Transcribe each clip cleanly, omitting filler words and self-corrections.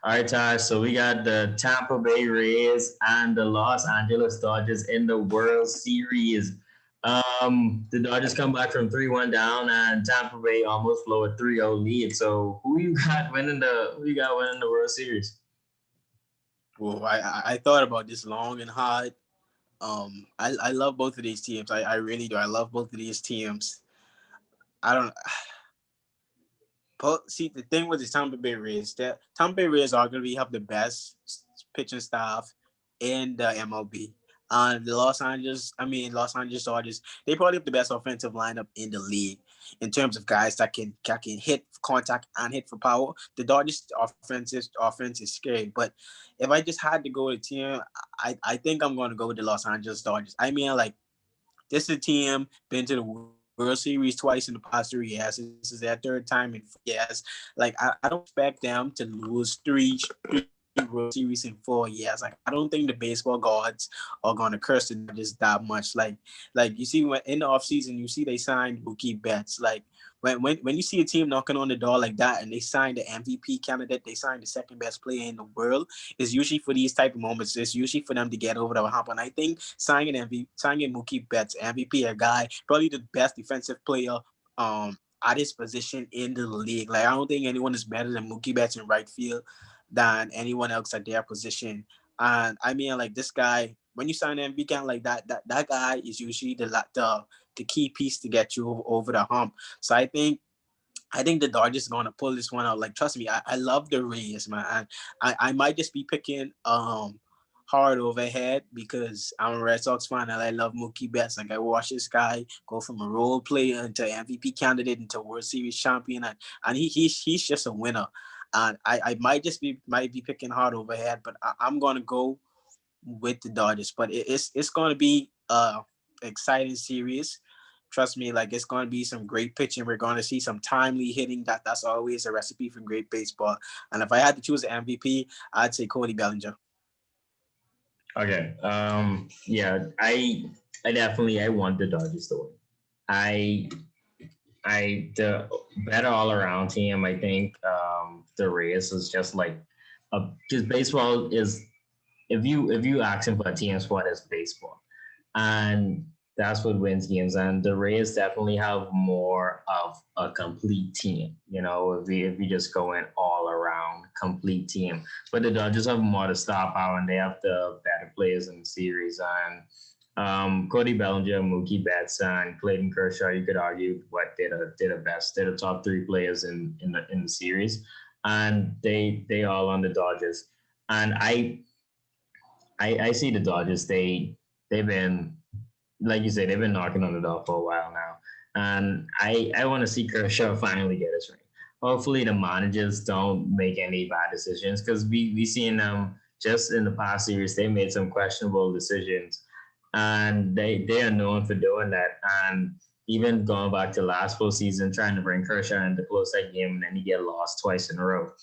All right, Tarj. So we got the Tampa Bay Rays and the Los Angeles Dodgers in the World Series. The Dodgers come back from 3-1 down, and Tampa Bay almost blow a 3-0 lead. So who you got winning the World Series? Well, I thought about this long and hard. I love both of these teams. I really do. I love both of these teams. I don't see the thing with the Tampa Bay Rays. That Tampa Bay Rays are going to have the best pitching staff in the MLB. Los Angeles Dodgers, they probably have the best offensive lineup in the league in terms of guys that can hit contact and hit for power. The Dodgers offense is scary, but if I just had to go with a team, I think I'm going to go with the Los Angeles Dodgers. I mean, like this is a team been to the World Series twice in the past 3 years. This is their third time in 4 years. Like I don't expect them to lose three World Series in 4 years. Like I don't think the baseball gods are gonna curse the Dodgers that much. Like you see when in the offseason, you see they signed Mookie Betts. Like when you see a team knocking on the door like that and they sign the MVP candidate, they sign the second best player in the world, it's usually for these type of moments. It's usually for them to get over the hump. And I think signing Mookie Betts, MVP, a guy probably the best defensive player at his position in the league. Like I don't think anyone is better than Mookie Betts in right field than anyone else at their position. And I mean, like this guy, when you sign an MVP like that guy is usually the key piece to get you over the hump. So I think the Dodgers are gonna pull this one out. Like, trust me, I love the Rays, man. And I might just be picking hard overhead because I'm a Red Sox fan and I love Mookie Betts. Like I watched this guy go from a role player into MVP candidate into World Series champion, and he's just a winner. And I might be picking hard overhead, but I'm gonna go with the Dodgers. But it's gonna be exciting series. Trust me, like it's gonna be some great pitching. We're gonna see some timely hitting. That's always a recipe for great baseball. And if I had to choose an MVP, I'd say Cody Bellinger. Okay. Yeah, I definitely I want the Dodgers to win. I the better all around team. I think the Rays is just like because baseball is if you asking for a team sport, it's baseball, and that's what wins games. And the Rays definitely have more of a complete team. If you just go in all around complete team, but the Dodgers have more to star power, and they have the better players in the series. And Cody Bellinger, Mookie Betts, and Clayton Kershaw, you could argue what they're the best. They're the top three players in the series, and they all on the Dodgers. And I see the Dodgers. They've been like you said, they've been knocking on the door for a while now, and I want to see Kershaw finally get his ring. Hopefully, the managers don't make any bad decisions because we seen them just in the past series. They made some questionable decisions, and they are known for doing that. And even going back to last postseason, trying to bring Kershaw in to close that game, and then he get lost twice in a row.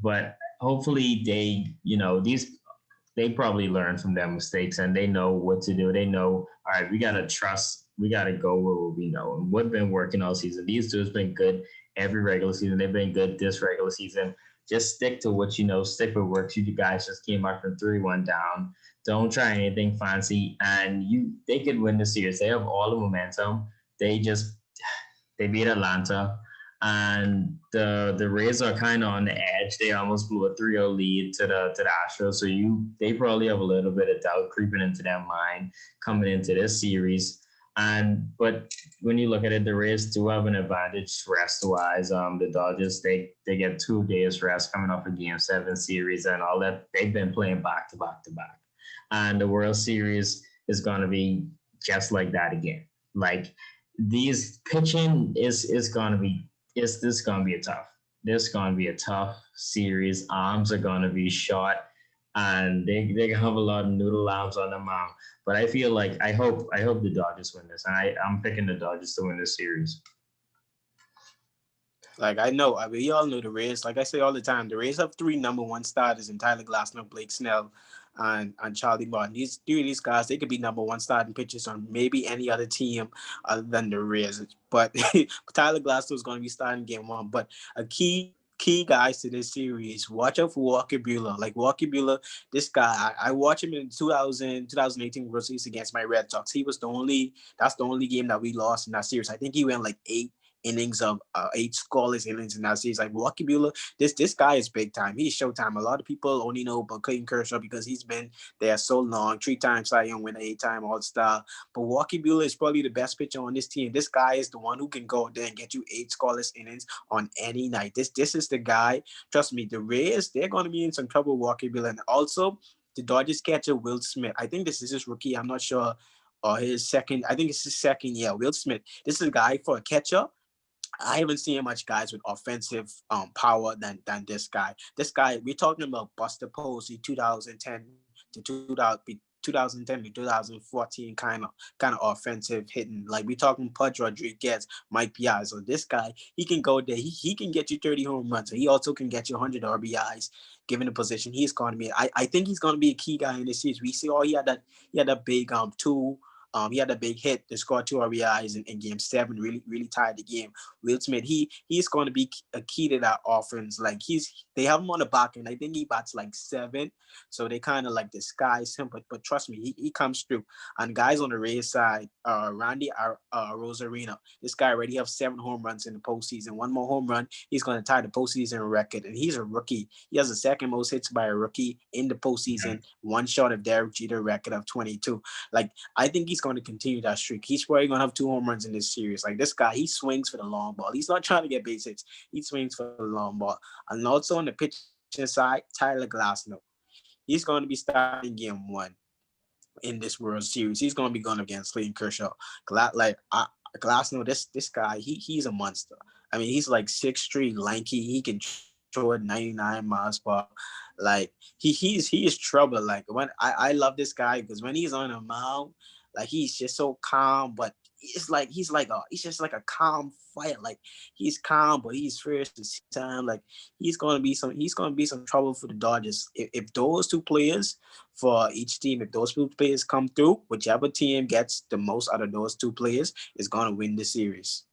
But hopefully, they probably learn from their mistakes and they know what to do. They know, all right, we gotta go where we know. And what's been working all season. These two has been good every regular season. They've been good this regular season. Just stick to what you know, stick with works. You guys just came out from 3-1 down. Don't try anything fancy. And they could win the series. They have all the momentum. They beat Atlanta, and the Rays are kind of on the edge. They almost blew a 3-0 lead to the Astros. So they probably have a little bit of doubt creeping into their mind coming into this series. But when you look at it, the Rays do have an advantage rest wise. The Dodgers they get 2 days rest coming off a Game 7 series and all that. They've been playing back to back to back, and the World Series is going to be just like that again. Like these pitching is going to be is this gonna be a tough? This gonna be a tough series. Arms are gonna be short, and they gonna have a lot of noodle arms on the mound. But I feel like I hope the Dodgers win this, and I'm picking the Dodgers to win this series. Like I know, we all know the Rays. Like I say all the time, the Rays have three number one starters in Tyler Glasnow, Blake Snell, and Charlie Martin. These guys, they could be number one starting pitchers on maybe any other team other than the Rays. But Tyler Glasnow is going to be starting game 1. But a key key guys to this series. Watch out for Walker Buehler. Like Walker Buehler, this guy, I watched him in 2018 World Series against my Red Sox. That's the only game that we lost in that series. I think he went like 8 innings of 8 scoreless innings in that series. Like Walker Buehler, this guy is big time. He's showtime. A lot of people only know about Clayton Kershaw because he's been there so long. 3 times Cy Young winner, 8-time All Star. But Walker Buehler is probably the best pitcher on this team. This guy is the one who can go out there and get you 8 scoreless innings on any night. This is the guy. Trust me, the Rays, they're going to be in some trouble, Walker Buehler. And also, the Dodgers catcher, Will Smith. I think this is his rookie. I'm not sure. Or his second, I think it's his second year. Will Smith. This is a guy for a catcher. I haven't seen much guys with offensive power than this guy. This guy, we're talking about Buster Posey, 2010 to 2014 kind of offensive hitting. Like we're talking Pudge Rodriguez, Mike Piazza. This guy, he can go there. He can get you 30 home runs. And he also can get you 100 RBIs given the position he's going to be. I think he's going to be a key guy in this series. We see he had that big two. He had a big hit to score 2 RBIs in game 7, really tied the game. Will Smith, he's going to be a key to that offense. Like they have him on the back end. I think he bats like 7, so they kind of like disguise him. But trust me, he comes through. And guys on the Rays side, Randy Rosarino, this guy already have 7 home runs in the postseason. One more home run, he's going to tie the postseason record. And he's a rookie. He has the second most hits by a rookie in the postseason, one short of Derek Jeter record of 22. Like I think he's going to continue that streak. He's probably going to have 2 home runs in this series. Like this guy, he swings for the long ball. He's not trying to get base hits. He swings for the long ball. And also on the pitching side, Tyler Glasnow. He's going to be starting game 1 in this World Series. He's going to be going against Clayton Kershaw. Glasnow, this guy, he's a monster. I mean, he's like 6'3", lanky. He can throw at 99 miles per hour. Like he is trouble. Like when I love this guy because when he's on a mound, like he's just so calm, but he's just like a calm fight. Like he's calm, but he's fierce at the same time. Like he's gonna be some trouble for the Dodgers. If those two players for each team, if those two players come through, whichever team gets the most out of those two players is gonna win the series.